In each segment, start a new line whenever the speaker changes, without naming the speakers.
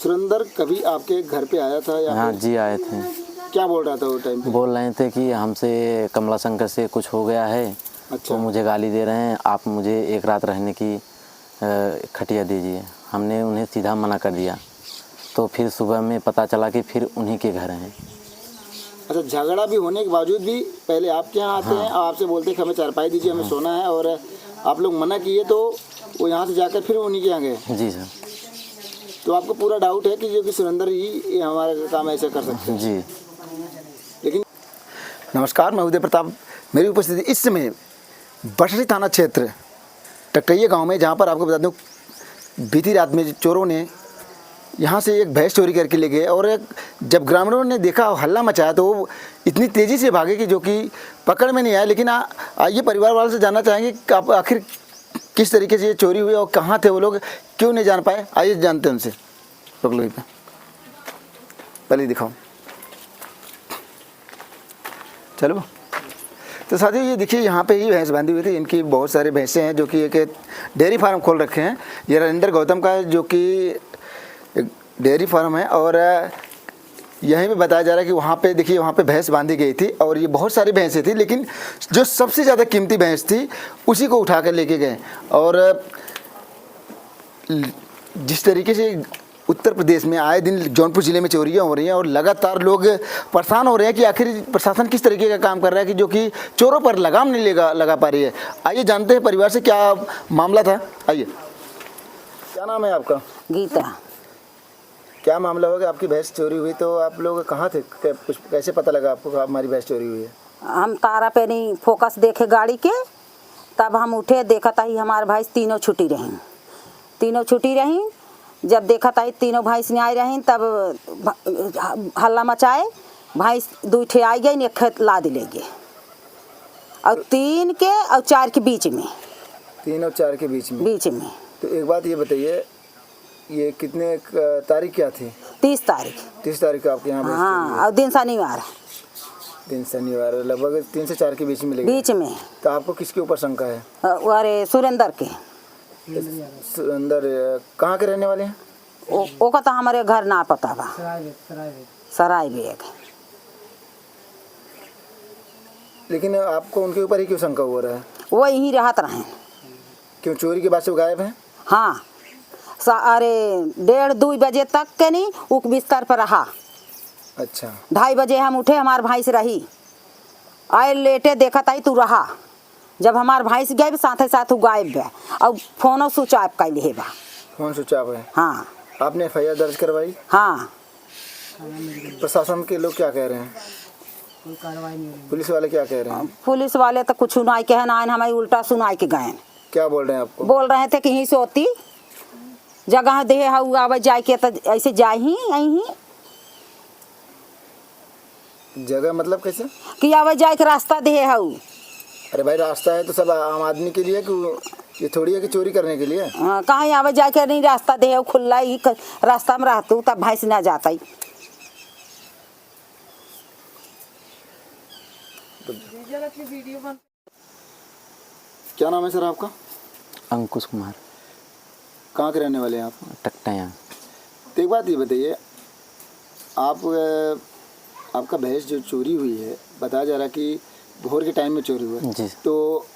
सुरेंद्र कभी आपके घर पे आया था या
हाँ जी आए थे।
क्या बोल रहा था वो टाइम पे?
बोल रहे थे कि हमसे कमला शंकर से कुछ हो गया है।
अच्छा।
तो मुझे गाली दे रहे हैं, आप मुझे एक रात रहने की खटिया दीजिए। हमने उन्हें सीधा मना कर दिया। तो फिर सुबह में पता चला कि फिर उन्हीं के घर हैं।
अच्छा, झगड़ा भी होने के बावजूद भी पहले आपके यहाँ आते हैं और आपसे बोलते हैं कि हमें चारपाई दीजिए, हमें सोना है, और आप लोग मना किए तो वो यहाँ से जाकर फिर उन्हीं के यहाँ गए?
जी सर।
तो आपको पूरा डाउट है कि जो कि सुरेंद्र ही हमारा काम ऐसे कर सकते हैं?
जी।
लेकिन नमस्कार, मैं उदय प्रताप। मेरी उपस्थिति इस समय बटरी थाना क्षेत्र टकटैया गांव में, जहां पर आपको बता दूं बीती रात में चोरों ने यहां से एक भैंस चोरी करके ले गए, और जब ग्रामीणों ने देखा हल्ला मचाया तो वो इतनी तेज़ी से भागे कि जो कि पकड़ में नहीं आए। लेकिन आइए परिवार वालों से जानना चाहेंगे कि आप आखिर किस तरीके से ये चोरी हुई और कहाँ थे वो लोग, क्यों नहीं जान पाए। आइए जानते हैं उनसे। रोक लो, पहले दिखाओ, चलो। तो साथियों ये देखिए, यहाँ पे ही भैंस बांधी हुई थी। इनकी बहुत सारे भैंसें हैं जो कि एक डेयरी फार्म खोल रखे हैं। ये राजेंद्र गौतम का जो कि डेयरी फार्म है, और यहीं पे बताया जा रहा है कि वहाँ पे देखिए, वहाँ पे भैंस बांधी गई थी और ये बहुत सारी भैंसें थी, लेकिन जो सबसे ज़्यादा कीमती भैंस थी उसी को उठा कर लेके गए। और जिस तरीके से उत्तर प्रदेश में आए दिन जौनपुर ज़िले में चोरियां हो रही हैं और लगातार लोग परेशान हो रहे हैं कि आखिर प्रशासन किस तरीके का काम कर रहा है कि जो कि चोरों पर लगाम नहीं लगा पा रही है। आइए जानते हैं परिवार से क्या मामला था। आइए, क्या नाम है आपका?
गीता।
क्या मामला होगा? आपकी भैंस चोरी हुई तो आप लोग कहाँ थे? कुछ कैसे पता लगा आपको हमारी भैंस चोरी हुई है?
हम तारा पे नहीं फोकस देखे गाड़ी के, तब हम उठे, देखा था ही हमारे भैंस तीनों छुट्टी रहीं। जब देखा था तीनों भैंस नहीं आई रहीं, तब हल्ला मचाए, भैंस 2 ठे आई गई, एक खेत लाद ले गए, और 3 के और 4 के बीच में।
3 और 4 के बीच में। तो एक बात ये बताइए, ये कितने तारीख क्या थी?
30 तारीख।
30 तारीख को आपके यहाँ?
हाँ, और दिन शनिवार।
लगभग 3 से 4 के बीच में लगी।
बीच में।
तो आपको किसके ऊपर शंका है?
अरे सुरेंद्र के।
सुरेंद्र कहाँ के रहने वाले हैं?
वो का तो हमारे घर ना पता बा। सराय बेग।
लेकिन आपको उनके ऊपर ही क्यों शंका हो रहा है?
वो यहीं रहत रहे।
क्यों, चोरी के बाद से वो गायब हैं?
हाँ, अरे 1:30-2 बजे तक के नहीं उक बिस्तर पर रहा।
अच्छा।
2:30 बजे हम उठे, हमार भैंस रही, आए लेटे, देखा ताई तू रहा। जब हमार भैंस गए साथ ही साथ गायब है, और फोनो स्विच ऑफ कर लिए बा।
फोन स्विच ऑफ है?
हाँ।
आपने FIR दर्ज करवाई?
हाँ।
प्रशासन के लोग क्या कह रहे हैं? पुलिस वाले क्या कह रहे हैं?
पुलिस वाले तो कुछ सुनाई के ना, हमारी उल्टा सुनाई के गए।
क्या बोल रहे हैं आपको?
बोल रहे थे कि यहीं से होती जगह दे आवे जाए के, तो ऐसे जाए ही यहीं।
जगह मतलब कैसे?
कि आवे जाए के रास्ता दे हाउ।
अरे भाई, रास्ता है तो सब आम आदमी के लिए, कि ये थोड़ी है कि चोरी करने के लिए?
कहीं आवे जाए के नहीं, रास्ता दे खुला ही रास्ता में रहतू तब भैंस ना जाता ही।
क्या नाम है सर आपका?
अंकुश कुमार।
कहाँ के रहने वाले हैं आप?
टकटैया।
तो एक बात ये बताइए, आपका भैंस जो चोरी हुई है, बताया जा रहा है कि भोर के टाइम में चोरी हुआ है।
जी।
तो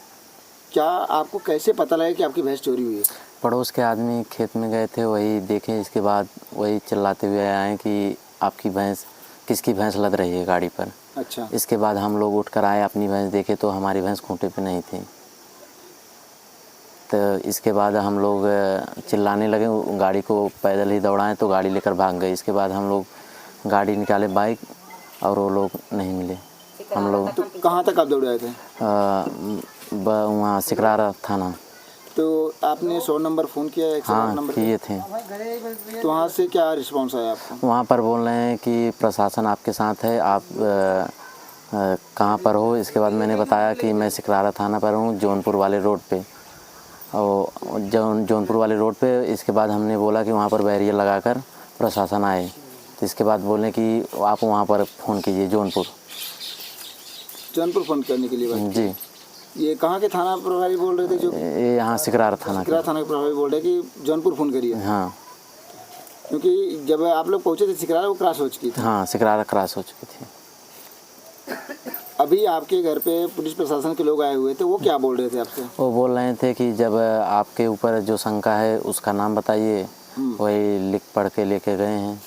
क्या आपको कैसे पता लगा कि आपकी भैंस चोरी हुई है?
पड़ोस के आदमी खेत में गए थे, वही देखे। इसके बाद वही चिल्लाते हुए आए कि आपकी भैंस, किसकी भैंस लद रही है गाड़ी पर।
अच्छा।
इसके बाद हम लोग उठ कर आए, अपनी भैंस देखे तो हमारी भैंस खूंटे पे नहीं थी। तो इसके बाद हम लोग चिल्लाने लगे, गाड़ी को पैदल ही दौड़ाएं तो गाड़ी लेकर भाग गए। इसके बाद हम लोग गाड़ी निकाले, बाइक, और वो लोग नहीं मिले। हम लोग
तो कहाँ तक आप दौड़े आए थे?
वहाँ सिकरारा थाना।
तो आपने 100 नंबर फ़ोन किया? 108
हाँ,
नंबर
किए थे।
तो वहाँ से क्या रिस्पॉन्स आया आपको?
वहाँ पर बोल रहे हैं कि प्रशासन आपके साथ है, आप कहाँ पर हो। इसके बाद मैंने बताया कि मैं सिकरारा थाना पर हूँ, जौनपुर वाले रोड पे, और जौनपुर वाले रोड पे। इसके बाद हमने बोला कि वहाँ पर बैरियर लगाकर प्रशासन आए। तो इसके बाद बोले कि आप वहाँ पर फ़ोन कीजिए, जौनपुर
फ़ोन करने के लिए बात?
जी।
ये कहाँ के थाना प्रभारी बोल रहे थे? जो
ये यहाँ सिकरारा थाना
के प्रभारी बोल रहे हैं कि जौनपुर फ़ोन करिए।
हाँ।
क्योंकि जब आप लोग पहुँचे थे सिकरारा वो क्रॉस हो चुकी थी।
हाँ, सिकरारा क्रॉस हो चुकी थी।
अभी आपके घर पे पुलिस प्रशासन के लोग आए हुए थे, वो क्या बोल रहे थे आपसे?
वो बोल रहे थे कि जब आपके ऊपर जो शंका है उसका नाम बताइए, वही लिख पढ़ के लेके गए हैं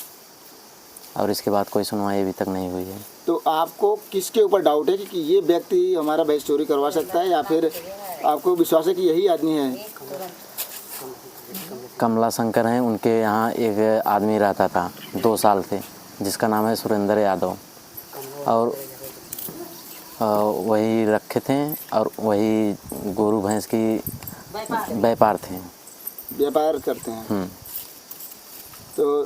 और इसके बाद कोई सुनवाई अभी तक नहीं हुई है।
तो आपको किसके ऊपर डाउट है कि ये व्यक्ति हमारा भैंस चोरी करवा सकता है, या फिर आपको विश्वास है कि यही आदमी है?
कमला शंकर हैं, उनके यहाँ एक आदमी रहता था 2 साल से, जिसका नाम है सुरेंद्र यादव, और वही रखे थे और वही गोरू भैंस की व्यापार थे,
व्यापार करते हैं। तो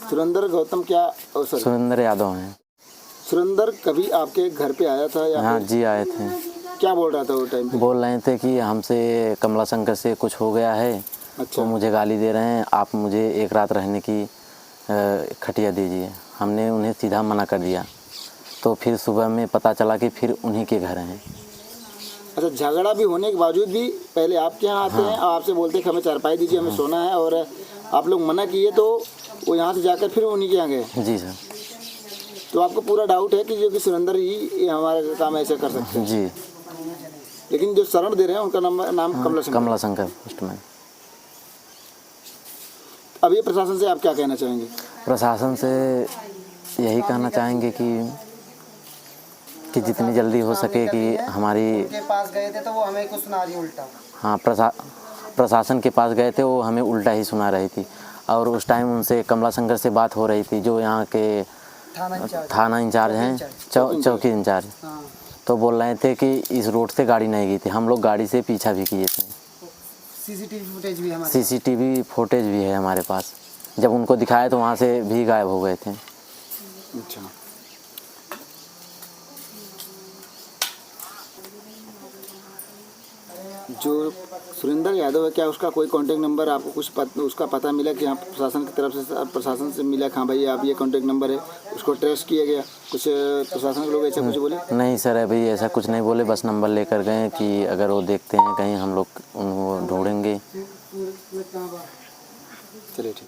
सुरेंद्र गौतम क्या
सुरेंद्र यादव हैं।
सुरेंद्र कभी आपके घर पे आया था या
हाँ
फिर
जी, आए थे।
क्या बोल रहा था वो टाइम पे?
बोल रहे थे कि हमसे कमला शंकर से कुछ हो गया है।
अच्छा।
तो मुझे गाली दे रहे हैं, आप मुझे एक रात रहने की खटिया दीजिए। हमने उन्हें सीधा मना कर दिया। तो फिर सुबह में पता चला कि फिर उन्हीं के घर हैं।
अच्छा, झगड़ा भी होने के बावजूद भी पहले आपके यहाँ आते हैं और आपसे बोलते हैं कि हमें चारपाई दीजिए, हमें सोना है, और आप लोग मना किए तो वो यहाँ से जाकर फिर उन्हीं के यहाँ गए।
जी सर।
तो आपको पूरा डाउट है कि जो कि सुरेंद्र ही हमारा काम ऐसे कर सकते हैं?
जी।
लेकिन जो शरण दे रहे हैं उनका नाम
कमला शंकर पोस्टमैन।
अब ये प्रशासन से आप क्या कहना चाहेंगे?
प्रशासन से यही कहना चाहेंगे कि जितनी जल्दी हो सके कि हमारी
के पास गए थे तो वो हमें कुछ सुना रही उल्टा।
हाँ, प्रशासन के पास गए थे, वो हमें उल्टा ही सुना रही थी। और उस टाइम उनसे कमला शंकर से बात हो रही थी, जो यहाँ के थाना इंचार्ज हैं, चौकी इंचार्ज। तो बोल रहे थे कि इस रोड से गाड़ी नहीं गई थी। हम लोग गाड़ी से पीछा भी किए थे। सीसीटीवी फुटेज भी है हमारे पास। जब उनको दिखाया तो वहाँ से भी गायब हो गए थे।
अच्छा। जो सुरेंद्र यादव है, क्या उसका कोई कांटेक्ट नंबर आपको कुछ उसका पता मिला कि हाँ प्रशासन की तरफ से, प्रशासन से मिला कि हाँ भाई आप ये कांटेक्ट नंबर है, उसको ट्रेस किया गया? कुछ प्रशासन के लोग ऐसा कुछ बोले?
नहीं सर, अभी ऐसा कुछ नहीं बोले, बस नंबर लेकर गए कि अगर वो देखते हैं कहीं हम लोग उनको ढूंढेंगे।
चलिए ठीक।